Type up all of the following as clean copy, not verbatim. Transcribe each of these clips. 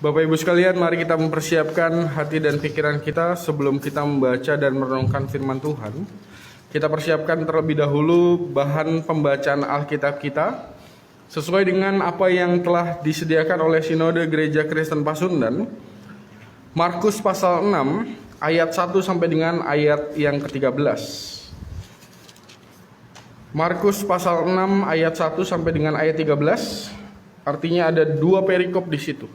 Bapak Ibu sekalian, mari kita mempersiapkan hati dan pikiran kita sebelum kita membaca dan merenungkan firman Tuhan. Kita persiapkan terlebih dahulu bahan pembacaan Alkitab kita sesuai dengan apa yang telah disediakan oleh Sinode Gereja Kristen Pasundan. Markus pasal 6 ayat 1 sampai dengan ayat yang ke-13. Markus pasal 6 ayat 1 sampai dengan ayat 13. Artinya ada dua perikop di situ.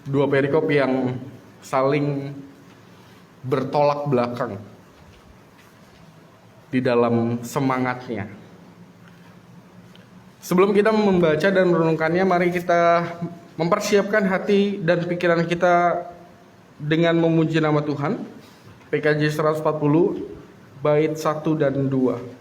Dua perikop yang saling bertolak belakang di dalam semangatnya. Sebelum kita membaca dan merenungkannya, mari kita mempersiapkan hati dan pikiran kita dengan memuji nama Tuhan. PKJ 140 bait 1 dan 2.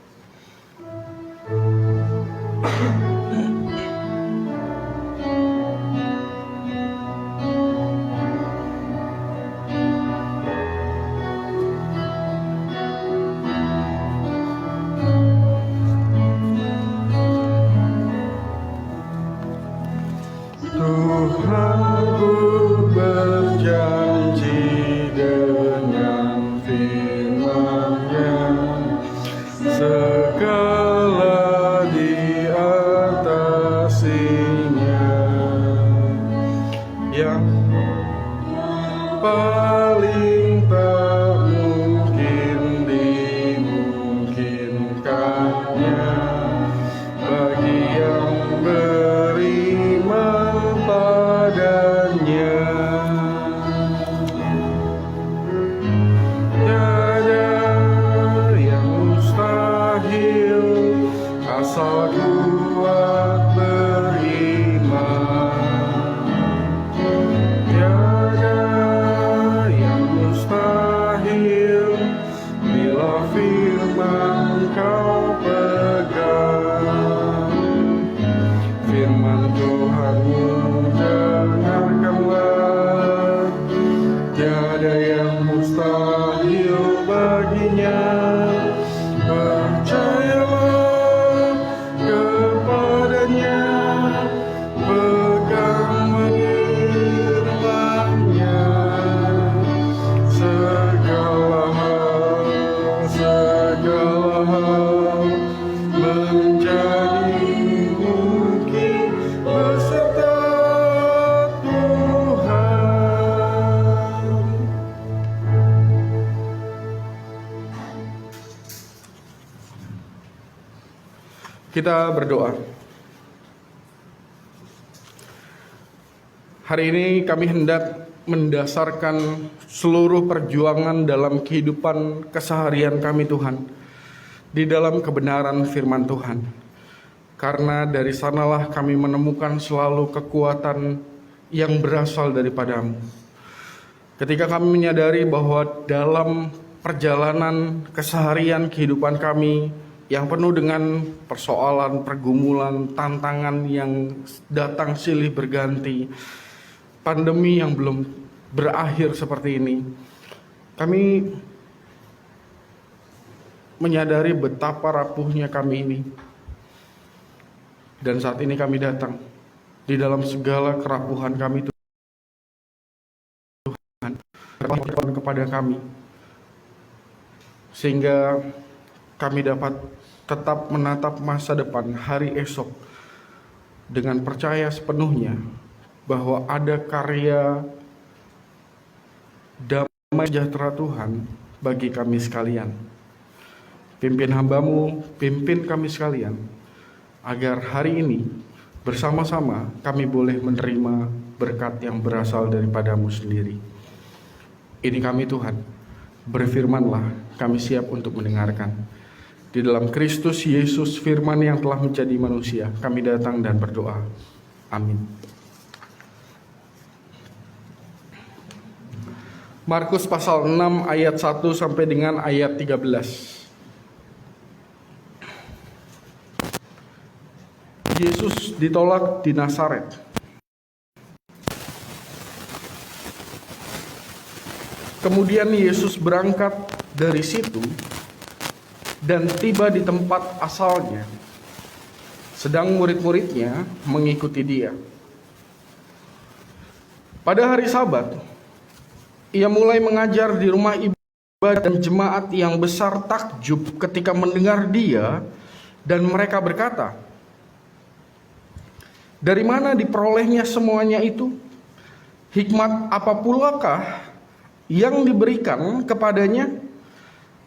Kita berdoa. Hari ini kami hendak mendasarkan seluruh perjuangan dalam kehidupan keseharian kami Tuhan di dalam kebenaran firman Tuhan. Karena dari sanalah kami menemukan selalu kekuatan yang berasal daripadamu. Ketika kami menyadari bahwa dalam perjalanan keseharian kehidupan kami yang penuh dengan persoalan, pergumulan, tantangan yang datang silih berganti, pandemi yang belum berakhir seperti ini, kami menyadari betapa rapuhnya kami ini. Dan saat ini kami datang di dalam segala kerapuhan kami Tuhan, kepada kami, sehingga kami dapat tetap menatap masa depan hari esok dengan percaya sepenuhnya bahwa ada karya damai sejahtera Tuhan bagi kami sekalian. Pimpin hamba-Mu, pimpin kami sekalian, agar hari ini bersama-sama kami boleh menerima berkat yang berasal daripada-Mu sendiri. Ini kami Tuhan, berfirmanlah, kami siap untuk mendengarkan. Di dalam Kristus Yesus firman yang telah menjadi manusia, kami datang dan berdoa. Amin. Markus pasal 6 ayat 1 sampai dengan ayat 13. Yesus ditolak di Nazaret. Kemudian Yesus berangkat dari situ dan tiba di tempat asalnya. sedang murid-muridnya mengikuti dia. Pada hari Sabat, ia mulai mengajar di rumah ibadah dan jemaat yang besar takjub ketika mendengar dia, dan mereka berkata, "Dari mana diperolehnya semuanya itu? Hikmat apa pulakah yang diberikan kepadanya?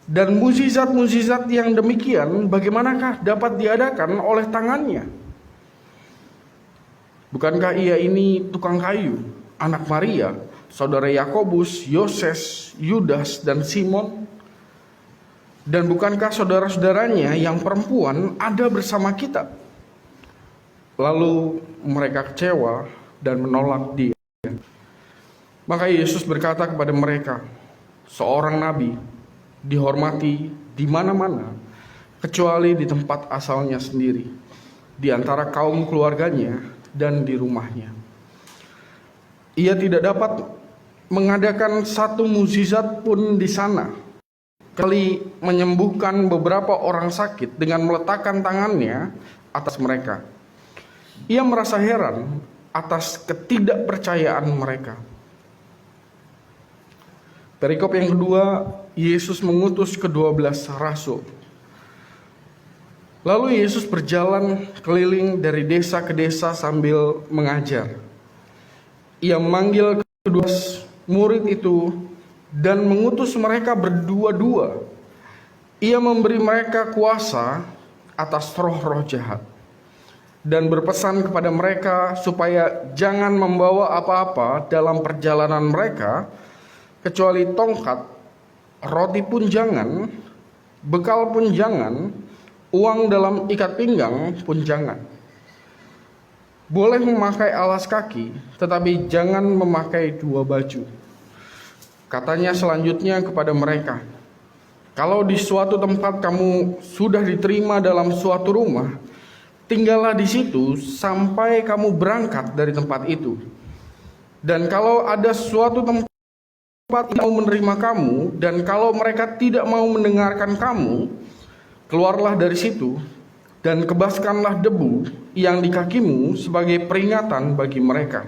Dan mukjizat-mukjizat yang demikian bagaimanakah dapat diadakan oleh tangannya? Bukankah ia ini tukang kayu, anak Maria, saudara Yakobus, Yoses, Yudas, dan Simon? Dan bukankah saudara-saudaranya yang perempuan ada bersama kita?" Lalu mereka kecewa dan menolak dia. Maka Yesus berkata kepada mereka, "Seorang nabi dihormati di mana-mana, kecuali di tempat asalnya sendiri, di antara kaum keluarganya dan di rumahnya. Ia tidak dapat mengadakan satu mukjizat pun di sana, kecuali menyembuhkan beberapa orang sakit dengan meletakkan tangannya atas mereka. Ia merasa heran atas ketidakpercayaan mereka." Perikop yang kedua, Yesus mengutus ke-12 rasul. Lalu Yesus berjalan keliling dari desa ke desa sambil mengajar. Ia memanggil kedua murid itu dan mengutus mereka berdua-dua. Ia memberi mereka kuasa atas roh-roh jahat dan berpesan kepada mereka supaya jangan membawa apa-apa dalam perjalanan mereka, kecuali tongkat, roti pun jangan, bekal pun jangan, uang dalam ikat pinggang pun jangan. Boleh memakai alas kaki, tetapi jangan memakai 2 baju. Katanya selanjutnya kepada mereka, "Kalau di suatu tempat kamu sudah diterima dalam suatu rumah, tinggallah di situ sampai kamu berangkat dari tempat itu. Dan kalau ada suatu tempat yang mau menerima kamu, dan kalau mereka tidak mau mendengarkan kamu, keluarlah dari situ dan kebaskanlah debu yang di kakimu sebagai peringatan bagi mereka."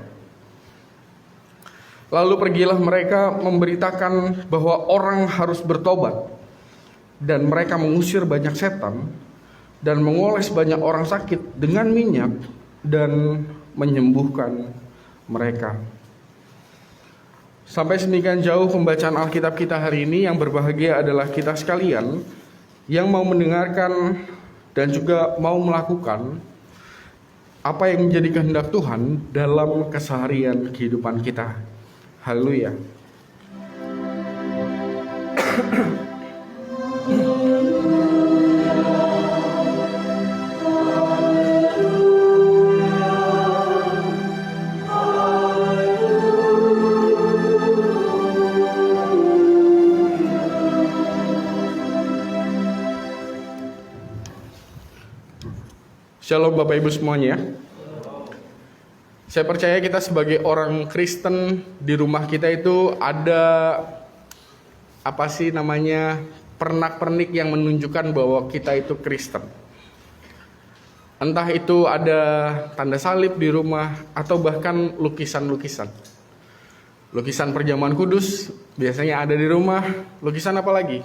Lalu pergilah mereka memberitakan bahwa orang harus bertobat, dan mereka mengusir banyak setan dan mengoles banyak orang sakit dengan minyak dan menyembuhkan mereka. Sampai sedemikian jauh pembacaan Alkitab kita hari ini. Yang berbahagia adalah kita sekalian yang mau mendengarkan dan juga mau melakukan apa yang menjadi kehendak Tuhan dalam keseharian kehidupan kita. Haleluya. Shalom Bapak Ibu semuanya. Saya percaya kita sebagai orang Kristen di rumah kita itu ada pernak-pernik yang menunjukkan bahwa kita itu Kristen. Entah itu ada tanda salib di rumah atau bahkan lukisan-lukisan. Lukisan perjamuan kudus biasanya ada di rumah. Lukisan apa lagi?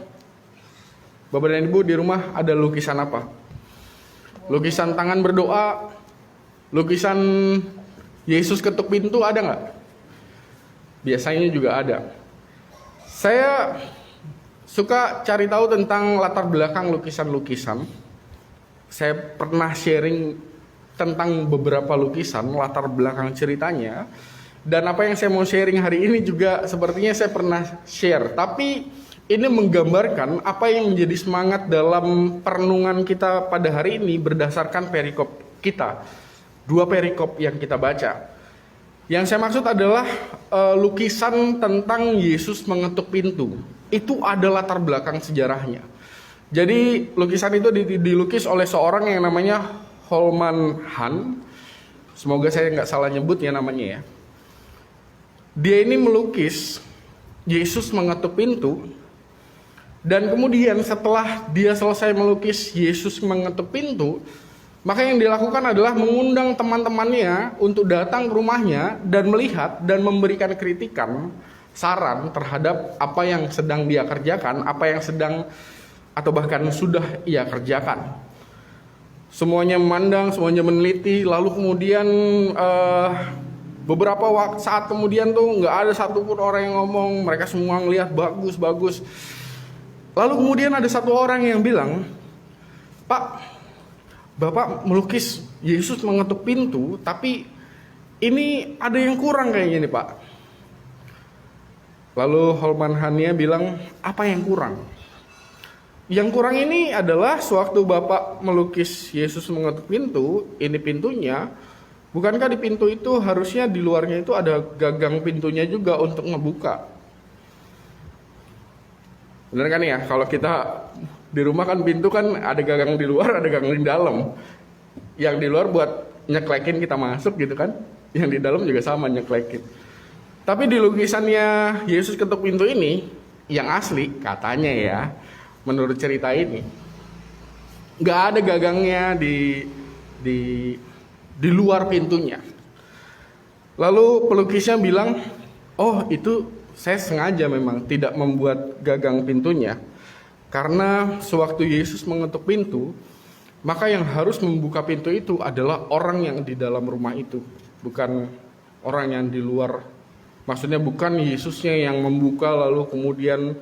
Bapak dan Ibu di rumah ada lukisan apa? Lukisan tangan berdoa, lukisan Yesus ketuk pintu ada nggak? Biasanya juga ada. Saya suka cari tahu tentang latar belakang lukisan-lukisan. Saya pernah sharing tentang beberapa lukisan, latar belakang ceritanya. Dan apa yang saya mau sharing hari ini juga sepertinya saya pernah share. Tapi ini menggambarkan apa yang menjadi semangat dalam perenungan kita pada hari ini berdasarkan perikop kita. 2 perikop yang kita baca. Yang saya maksud adalah lukisan tentang Yesus mengetuk pintu. Itu ada latar belakang sejarahnya. Jadi lukisan itu dilukis oleh seorang yang namanya Holman Hunt. Semoga saya nggak salah nyebut ya namanya ya. Dia ini melukis Yesus mengetuk pintu. Dan kemudian setelah dia selesai melukis Yesus mengetuk pintu, Maka yang dilakukan adalah mengundang teman-temannya untuk datang ke rumahnya dan melihat dan memberikan kritikan, saran terhadap apa yang sedang dia kerjakan, apa yang sedang atau bahkan sudah ia kerjakan. Semuanya memandang, semuanya meneliti, lalu kemudian beberapa saat kemudian tuh nggak ada satupun orang yang ngomong, mereka semua ngelihat bagus. Lalu kemudian ada satu orang yang bilang, "Pak, Bapak melukis Yesus mengetuk pintu, tapi ini ada yang kurang kayaknya nih, Pak." Lalu Holman Hania bilang, "Apa yang kurang?" Yang kurang ini adalah sewaktu Bapak melukis Yesus mengetuk pintu, ini pintunya, bukankah di pintu itu harusnya di luarnya itu ada gagang pintunya juga untuk ngebuka? Benar kan ya? Kalau kita di rumah kan pintu kan ada gagang di luar, ada gagang di dalam. Yang di luar buat nyeklekin kita masuk gitu kan. Yang di dalam juga sama nyeklekin. Tapi di lukisannya Yesus ketuk pintu ini, yang asli katanya ya, menurut cerita ini, nggak ada gagangnya di luar pintunya. Lalu pelukisnya bilang, "Oh, itu saya sengaja memang tidak membuat gagang pintunya. Karena sewaktu Yesus mengetuk pintu, maka yang harus membuka pintu itu adalah orang yang di dalam rumah itu, bukan orang yang di luar. Maksudnya bukan Yesusnya yang membuka lalu kemudian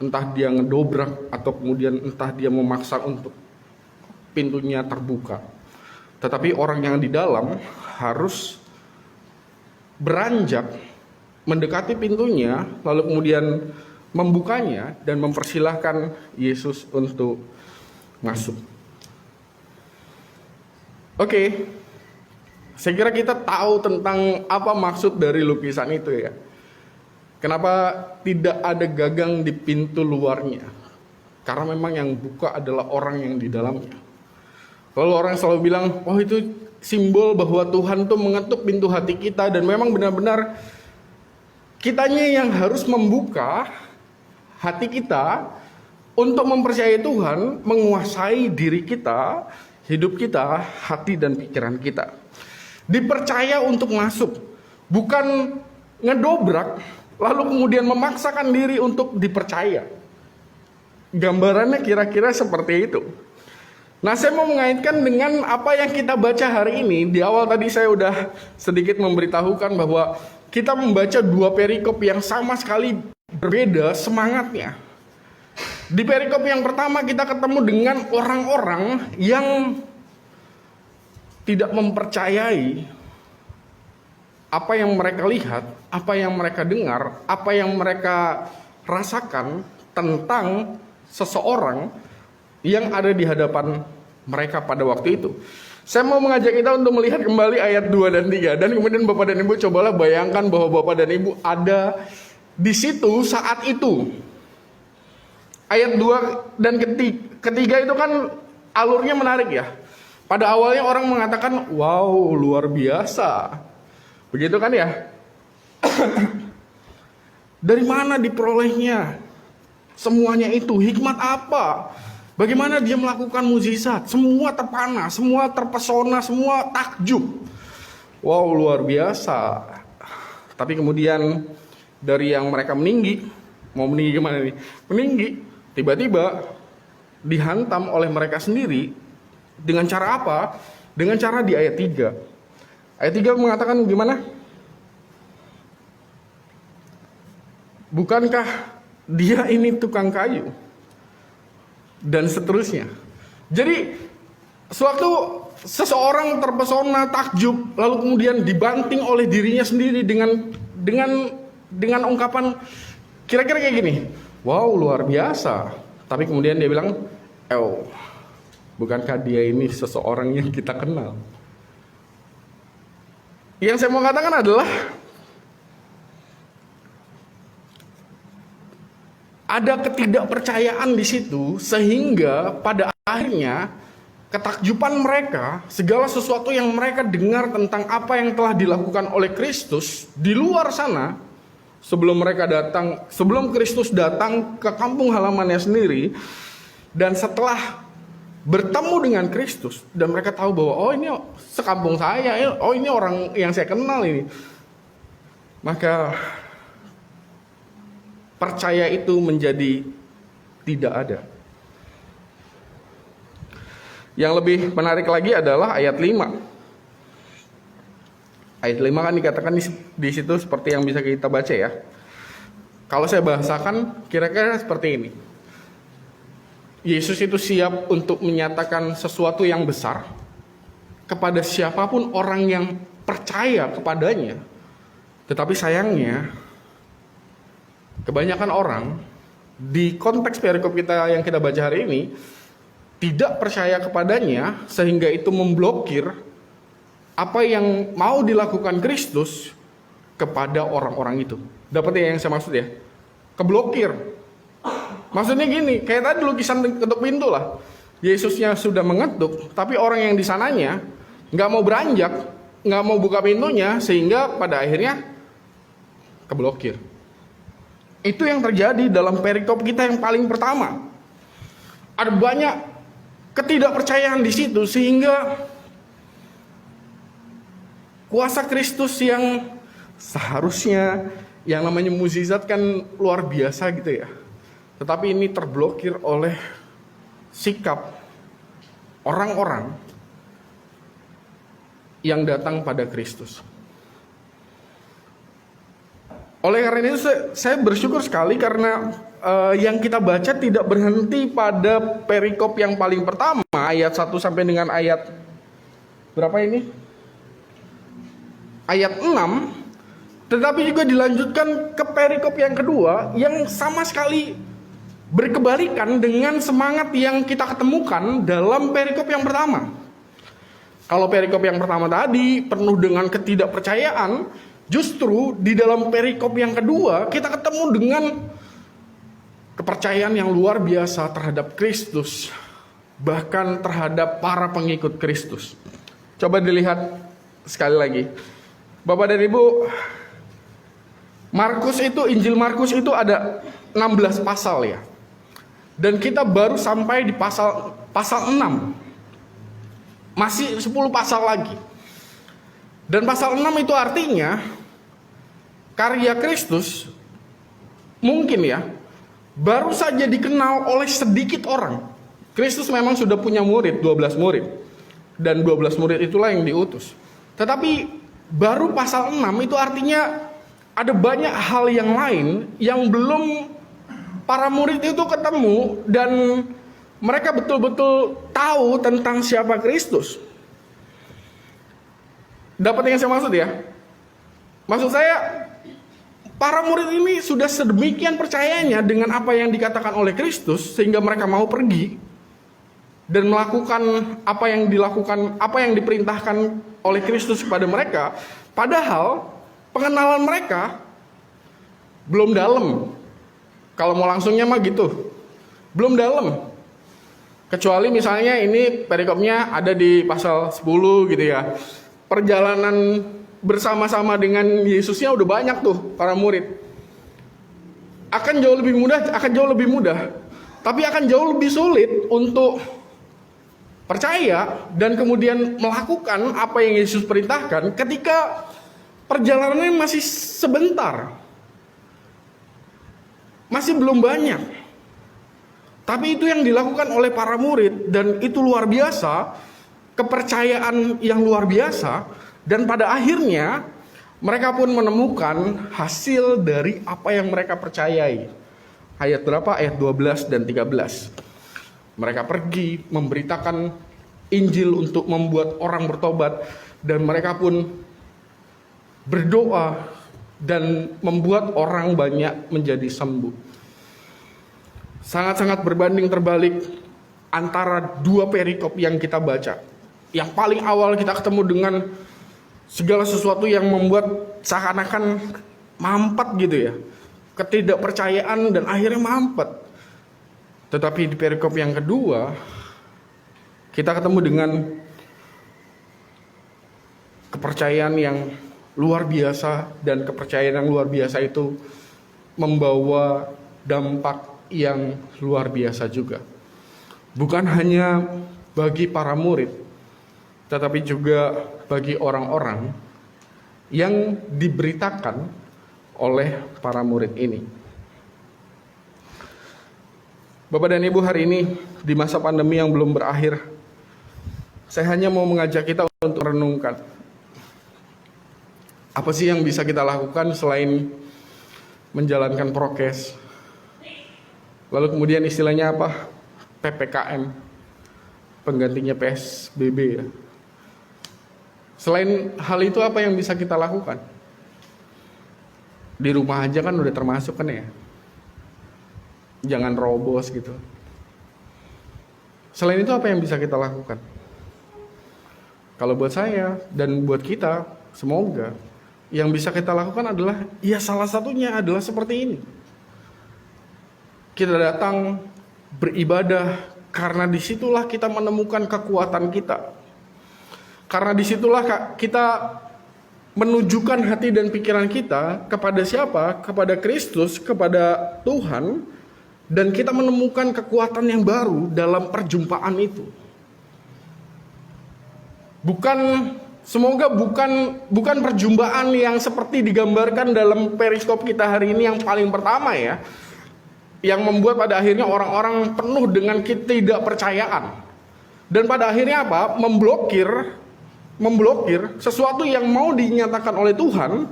entah dia ngedobrak atau kemudian entah dia memaksa untuk pintunya terbuka. Tetapi orang yang di dalam harus beranjak mendekati pintunya lalu kemudian membukanya dan mempersilahkan Yesus untuk masuk." Oke, saya kira kita tahu tentang apa maksud dari lukisan itu ya. Kenapa tidak ada gagang di pintu luarnya? Karena memang yang buka adalah orang yang di dalamnya. Lalu orang selalu bilang, "Oh, itu simbol bahwa Tuhan tuh mengetuk pintu hati kita," dan memang benar-benar kitanya yang harus membuka hati kita untuk mempercayai Tuhan menguasai diri kita, hidup kita, hati dan pikiran kita. Dipercaya untuk masuk, bukan ngedobrak lalu kemudian memaksakan diri untuk dipercaya. Gambarannya kira-kira seperti itu. Nah, saya mau mengaitkan dengan apa yang kita baca hari ini. Di awal tadi saya udah sedikit memberitahukan bahwa kita membaca dua perikop yang sama sekali berbeda semangatnya. Di perikop yang pertama kita ketemu dengan orang-orang yang tidak mempercayai apa yang mereka lihat, apa yang mereka dengar, apa yang mereka rasakan tentang seseorang yang ada di hadapan mereka pada waktu itu. Saya mau mengajak kita untuk melihat kembali ayat 2 dan 3. Dan kemudian Bapak dan Ibu cobalah bayangkan bahwa Bapak dan Ibu ada di situ saat itu. Ayat 2 dan ketiga itu kan alurnya menarik ya. Pada awalnya orang mengatakan, "Wow, luar biasa." Begitu kan ya? Dari mana diperolehnya semuanya itu? Hikmat apa? Bagaimana dia melakukan mukjizat? Semua terpana, semua terpesona, semua takjub. Wow, luar biasa. Tapi kemudian dari yang mereka meninggi, mau meninggi gimana nih? Meninggi, tiba-tiba dihantam oleh mereka sendiri. Dengan cara apa? Dengan cara di ayat 3. Ayat 3 mengatakan gimana? "Bukankah dia ini tukang kayu?" Dan seterusnya. Jadi sewaktu seseorang terpesona, takjub, lalu kemudian dibanting oleh dirinya sendiri dengan ungkapan kira-kira kayak gini, "Wow, luar biasa." Tapi kemudian dia bilang, bukankah dia ini seseorang yang kita kenal? Yang saya mau katakan adalah ada ketidakpercayaan di situ sehingga pada akhirnya ketakjuban mereka, segala sesuatu yang mereka dengar tentang apa yang telah dilakukan oleh Kristus di luar sana sebelum Kristus datang ke kampung halamannya sendiri, dan setelah bertemu dengan Kristus dan mereka tahu bahwa oh ini sekampung saya, oh ini orang yang saya kenal ini, maka percaya itu menjadi tidak ada. Yang lebih menarik lagi adalah ayat 5. Ayat 5 kan dikatakan di situ seperti yang bisa kita baca ya. Kalau saya bahasakan kira-kira seperti ini. Yesus itu siap untuk menyatakan sesuatu yang besar kepada siapapun orang yang percaya kepadanya. Tetapi sayangnya kebanyakan orang di konteks perikop kita yang kita baca hari ini tidak percaya kepadanya, sehingga itu memblokir apa yang mau dilakukan Kristus kepada orang-orang itu. Dapat ya yang saya maksud ya? Keblokir. Maksudnya gini, kayak tadi lukisan ketuk pintu lah. Yesusnya sudah mengetuk, tapi orang yang di sananya nggak mau beranjak, nggak mau buka pintunya, sehingga pada akhirnya keblokir. Itu yang terjadi dalam perikop kita yang paling pertama. Ada banyak ketidakpercayaan di situ, sehingga kuasa Kristus yang seharusnya yang namanya mukjizat kan luar biasa gitu ya, tetapi ini terblokir oleh sikap orang-orang yang datang pada Kristus. Oleh karena itu saya bersyukur sekali karena yang kita baca tidak berhenti pada perikop yang paling pertama, ayat 1 sampai dengan ayat berapa ini? Ayat 6, tetapi juga dilanjutkan ke perikop yang kedua yang sama sekali berkebalikan dengan semangat yang kita ketemukan dalam perikop yang pertama. Kalau perikop yang pertama tadi penuh dengan ketidakpercayaan, justru di dalam perikop yang kedua kita ketemu dengan kepercayaan yang luar biasa terhadap Kristus, bahkan terhadap para pengikut Kristus. Coba dilihat sekali lagi. Bapak dan Ibu, Injil Markus itu ada 16 pasal ya. Dan kita baru sampai di pasal 6. Masih 10 pasal lagi. Dan pasal 6 itu artinya karya Kristus mungkin ya baru saja dikenal oleh sedikit orang. Kristus memang sudah punya murid, 12 murid. Dan 12 murid itulah yang diutus. Tetapi baru pasal 6 itu artinya ada banyak hal yang lain yang belum para murid itu ketemu dan mereka betul-betul tahu tentang siapa Kristus. Dapat yang saya maksud ya? Maksud saya, para murid ini sudah sedemikian percayanya dengan apa yang dikatakan oleh Kristus sehingga mereka mau pergi dan melakukan apa yang diperintahkan oleh Kristus kepada mereka, padahal pengenalan mereka belum dalam. Kalau mau langsungnya mah gitu, belum dalam. Kecuali misalnya ini perikopnya ada di pasal 10 gitu ya. Perjalanan bersama-sama dengan Yesusnya udah banyak tuh para murid. Akan jauh lebih mudah, tapi akan jauh lebih sulit untuk percaya dan kemudian melakukan apa yang Yesus perintahkan ketika perjalanannya masih sebentar, masih belum banyak. Tapi itu yang dilakukan oleh para murid dan itu luar biasa, kepercayaan yang luar biasa, dan pada akhirnya mereka pun menemukan hasil dari apa yang mereka percayai. Ayat berapa? Ayat 12 dan 13. Mereka pergi memberitakan Injil untuk membuat orang bertobat dan mereka pun berdoa dan membuat orang banyak menjadi sembuh. Sangat-sangat berbanding terbalik antara dua perikop yang kita baca. Yang paling awal kita ketemu dengan segala sesuatu yang membuat seakan-akan mampet gitu ya. Ketidakpercayaan dan akhirnya mampet. Tetapi di perikop yang kedua, kita ketemu dengan kepercayaan yang luar biasa, dan kepercayaan yang luar biasa itu membawa dampak yang luar biasa juga. bukan hanya bagi para murid, tetapi juga bagi orang-orang yang diberitakan oleh para murid ini. Bapak dan Ibu, hari ini di masa pandemi yang belum berakhir, saya hanya mau mengajak kita untuk renungkan. Apa sih yang bisa kita lakukan selain menjalankan prokes? Lalu kemudian istilahnya apa? PPKM, penggantinya PSBB ya. Selain hal itu apa yang bisa kita lakukan? Di rumah aja kan udah termasuk kan ya. Jangan robos gitu. Selain itu apa yang bisa kita lakukan? Kalau buat saya dan buat kita, semoga yang bisa kita lakukan adalah, ya salah satunya adalah seperti ini. Kita datang beribadah karena disitulah kita menemukan kekuatan kita. Karena disitulah kita menunjukkan hati dan pikiran kita kepada siapa? Kepada Kristus, kepada Tuhan. Dan kita menemukan kekuatan yang baru dalam perjumpaan itu. Semoga bukan perjumpaan yang seperti digambarkan dalam periskop kita hari ini yang paling pertama ya. Yang membuat pada akhirnya orang-orang penuh dengan ketidakpercayaan. Dan pada akhirnya apa? Memblokir sesuatu yang mau dinyatakan oleh Tuhan,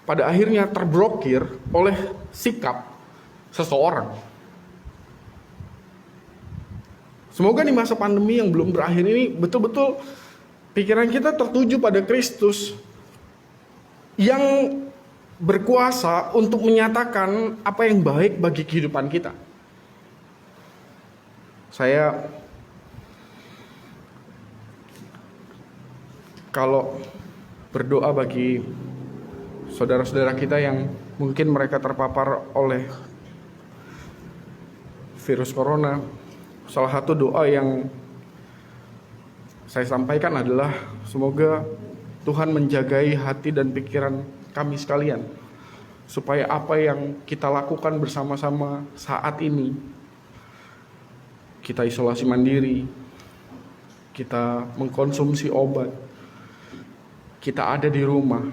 pada akhirnya terblokir oleh sikap seseorang. Semoga di masa pandemi yang belum berakhir ini betul-betul pikiran kita tertuju pada Kristus yang berkuasa untuk menyatakan apa yang baik bagi kehidupan kita. Saya kalau berdoa bagi saudara-saudara kita yang mungkin mereka terpapar oleh virus corona, salah satu doa yang saya sampaikan adalah semoga Tuhan menjagai hati dan pikiran kami sekalian, supaya apa yang kita lakukan bersama-sama saat ini, kita isolasi mandiri, kita mengkonsumsi obat, kita ada di rumah,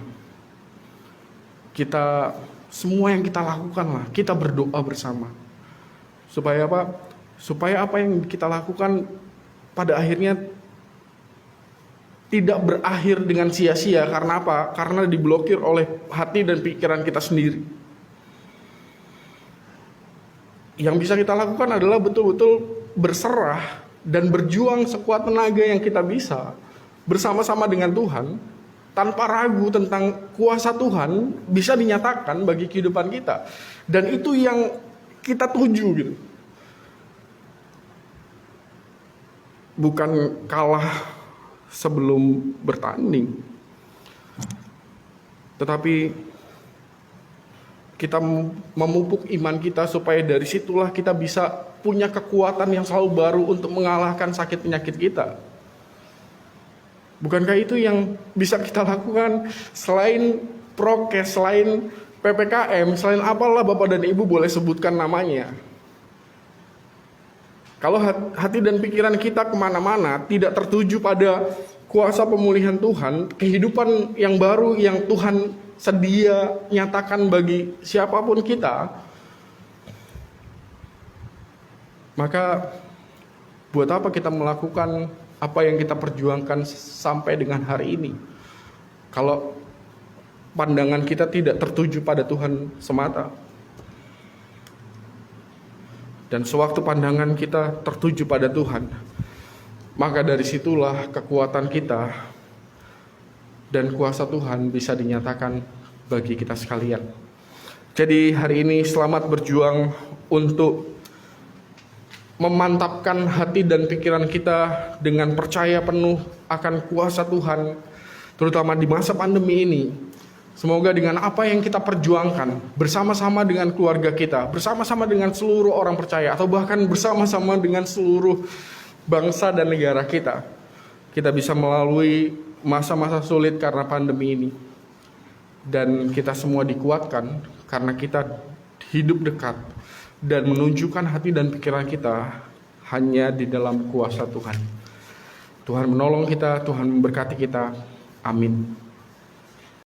kita semua yang kita lakukan lah, kita berdoa bersama. Supaya apa? Supaya apa yang kita lakukan pada akhirnya tidak berakhir dengan sia-sia. Karena apa? Karena diblokir oleh hati dan pikiran kita sendiri. Yang bisa kita lakukan adalah betul-betul berserah dan berjuang sekuat tenaga yang kita bisa bersama-sama dengan Tuhan, tanpa ragu tentang kuasa Tuhan bisa dinyatakan bagi kehidupan kita. Dan itu yang kita tuju gitu. Bukan kalah sebelum bertanding, tetapi kita memupuk iman kita supaya dari situlah kita bisa punya kekuatan yang selalu baru untuk mengalahkan sakit penyakit kita. Bukankah itu yang bisa kita lakukan selain prokes, selain PPKM, selain apalah Bapak dan Ibu boleh sebutkan namanya. Kalau hati dan pikiran kita kemana-mana tidak tertuju pada kuasa pemulihan Tuhan, kehidupan yang baru yang Tuhan sedia nyatakan bagi siapapun kita, maka buat apa kita melakukan apa yang kita perjuangkan sampai dengan hari ini? Kalau pandangan kita tidak tertuju pada Tuhan semata. Dan sewaktu pandangan kita tertuju pada Tuhan, maka dari situlah kekuatan kita dan kuasa Tuhan bisa dinyatakan bagi kita sekalian. Jadi hari ini selamat berjuang untuk memantapkan hati dan pikiran kita dengan percaya penuh akan kuasa Tuhan, terutama di masa pandemi ini. Semoga dengan apa yang kita perjuangkan bersama-sama dengan keluarga kita, bersama-sama dengan seluruh orang percaya, atau bahkan bersama-sama dengan seluruh bangsa dan negara kita, kita bisa melalui masa-masa sulit karena pandemi ini. Dan kita semua dikuatkan karena kita hidup dekat dan menunjukkan hati dan pikiran kita hanya di dalam kuasa Tuhan. Tuhan menolong kita, Tuhan memberkati kita. Amin.